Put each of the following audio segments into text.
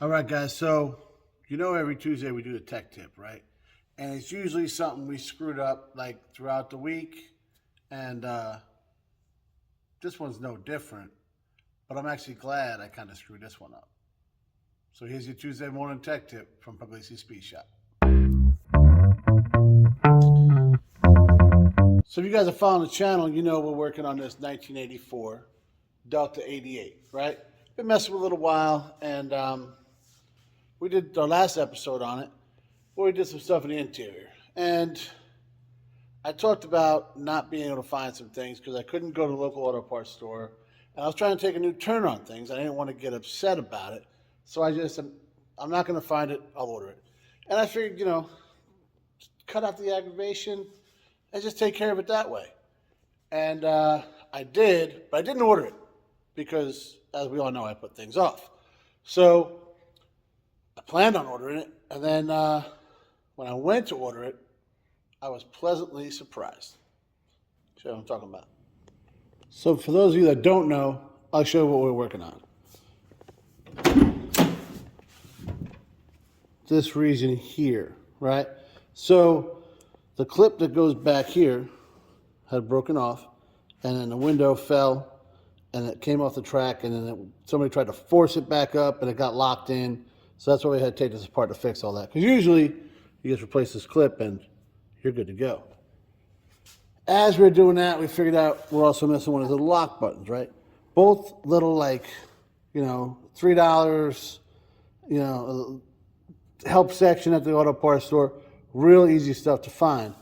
All right, guys. So, every Tuesday we do a tech tip, right? And it's usually something we screwed up like throughout the week. And this one's no different, but I'm actually glad I kind of screwed this one up. So, here's your Tuesday morning tech tip from Pugliese Speed Shop. So, if you guys are following the channel, you know we're working on this 1984 Delta 88, right? Been messing with it a little while, and we did our last episode on it where we did some stuff in the interior. And I talked about not being able to find some things because I couldn't go to the local auto parts store. And I was trying to take a new turn on things. I didn't want to get upset about it. So I just said, I'm not going to find it. I'll order it. And I figured, cut out the aggravation and just take care of it that way. And I did, but I didn't order it because, as we all know, I put things off. So I planned on ordering it. And then when I went to order it, I was pleasantly surprised. Show what I'm talking about. So for those of you that don't know, I'll show you what we're working on. This region here, right? So the clip that goes back here had broken off, and then the window fell, and it came off the track, and then somebody tried to force it back up, and it got locked in. So that's why we had to take this apart to fix all that. Because usually you just replace this clip, and you're good to go. As we're doing that, we figured out we're also missing one of the lock buttons, right? Both little, $3, help section at the auto parts store. Real easy stuff to find.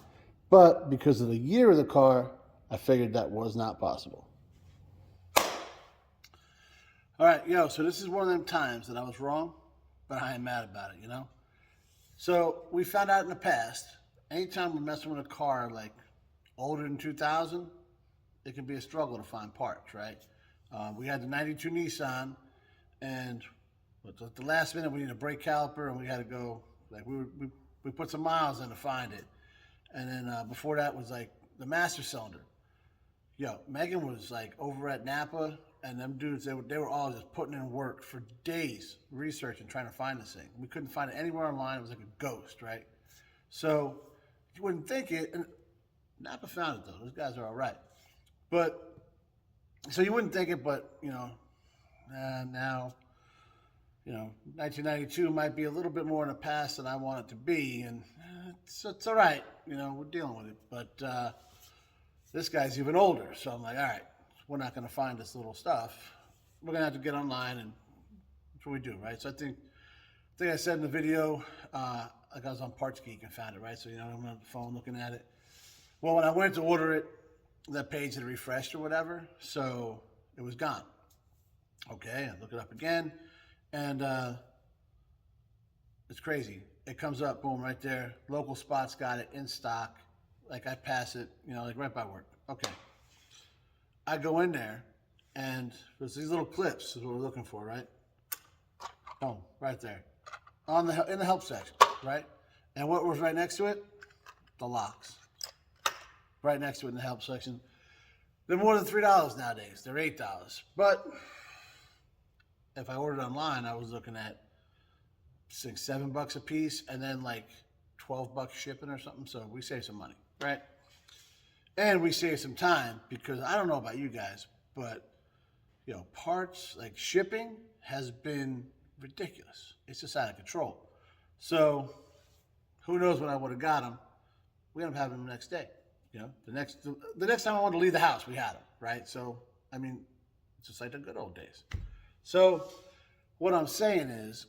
But because of the year of the car, I figured that was not possible. All right, so this is one of them times that I was wrong, but I ain't mad about it, So we found out in the past, anytime we're messing with a car like older than 2000, it can be a struggle to find parts, right? We had the 92 Nissan, and at the last minute we need a brake caliper, and we had to go, we put some miles in to find it. And then before that was the master cylinder. Megan was over at Napa, and them dudes, they were all just putting in work for days, researching, trying to find this thing. We couldn't find it anywhere online. It was like a ghost, right? So you wouldn't think it, and Napa found it though. Those guys are all right. But, so you wouldn't think it, but, now, 1992 might be a little bit more in the past than I want it to be, and it's all right. We're dealing with it. But this guy's even older, so I'm like, all right, we're not going to find this little stuff. We're going to have to get online, and that's what we do, right? So I think I said in the video, I was on Parts Geek and found it, right? So, I'm on the phone looking at it. Well, when I went to order it, that page had refreshed or whatever, so it was gone. Okay, I look it up again, and it's crazy. It comes up, boom, right there. Local spots got it in stock. I pass it, right by work. Okay. I go in there, and there's these little clips is what we're looking for, right? Boom, right there. In the help section, right? And what was right next to it? The locks. Right next to it in the help section. They're more than $3 nowadays. They're $8. But if I ordered online, I was looking at $7 a piece, and then $12 shipping or something. So we save some money, right? And we save some time because I don't know about you guys, but parts shipping has been ridiculous. It's just out of control. So who knows when I would have got them? We ended up having them the next day. The next time I wanted to leave the house, we had them, right? So it's just like the good old days. So what I'm saying is,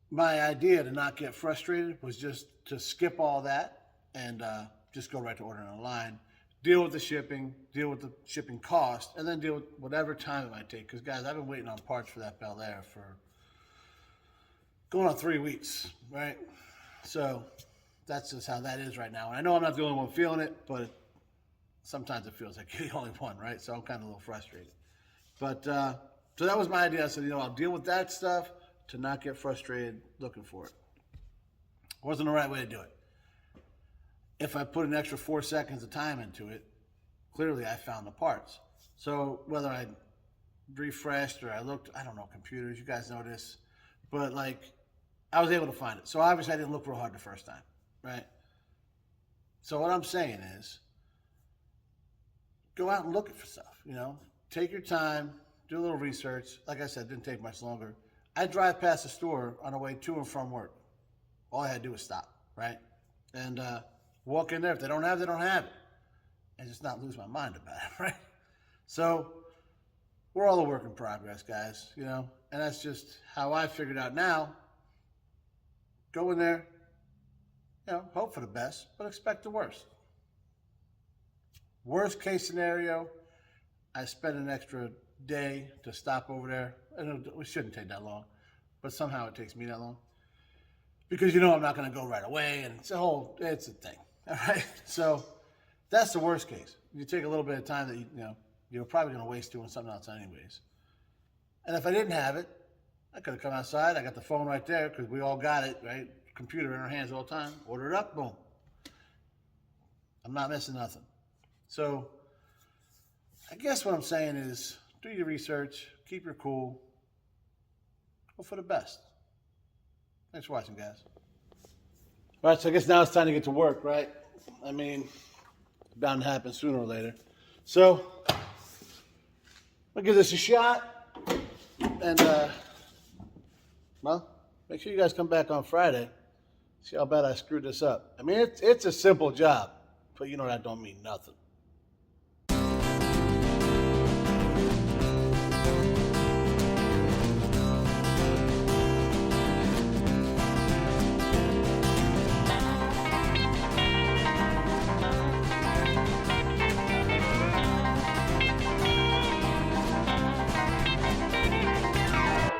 my idea to not get frustrated was just to skip all that and just go right to ordering online, deal with the shipping, deal with the shipping cost, and then deal with whatever time it might take. Because, guys, I've been waiting on parts for that Bel Air for going on 3 weeks, right? So that's just how that is right now. And I know I'm not the only one feeling it, but sometimes it feels like you're the only one, right? So I'm kind of a little frustrated. But so that was my idea. I said, I'll deal with that stuff to not get frustrated looking for it. Wasn't the right way to do it. If I put an extra 4 seconds of time into it, clearly I found the parts. So whether I refreshed or I looked, I don't know, computers, you guys know this, but like I was able to find it. So obviously I didn't look real hard the first time, right? So what I'm saying is, go out and look for stuff. Take your time, do a little research. Like I said, it didn't take much longer. I drive past the store on the way to and from work. All I had to do was stop, right? And walk in there. If they don't have it, they don't have it. And just not lose my mind about it, right? So we're all a work in progress, guys, and that's just how I figured out now. Go in there, hope for the best, but expect the worst. Worst case scenario, I spend an extra day to stop over there. And it shouldn't take that long, but somehow it takes me that long. Because I'm not going to go right away, and it's a thing. All right? So that's the worst case. You take a little bit of time that you're probably going to waste doing something else anyways. And if I didn't have it, I could have come outside. I got the phone right there because we all got it, right? Computer in our hands all the time. Order it up, boom. I'm not missing nothing. So I guess what I'm saying is do your research, keep your cool, hope for the best. Thanks for watching, guys. All right, so I guess now it's time to get to work, right? I mean, it's bound to happen sooner or later. So I'll give this a shot, and make sure you guys come back on Friday. See how bad I screwed this up. I mean, it's a simple job, but that don't mean nothing.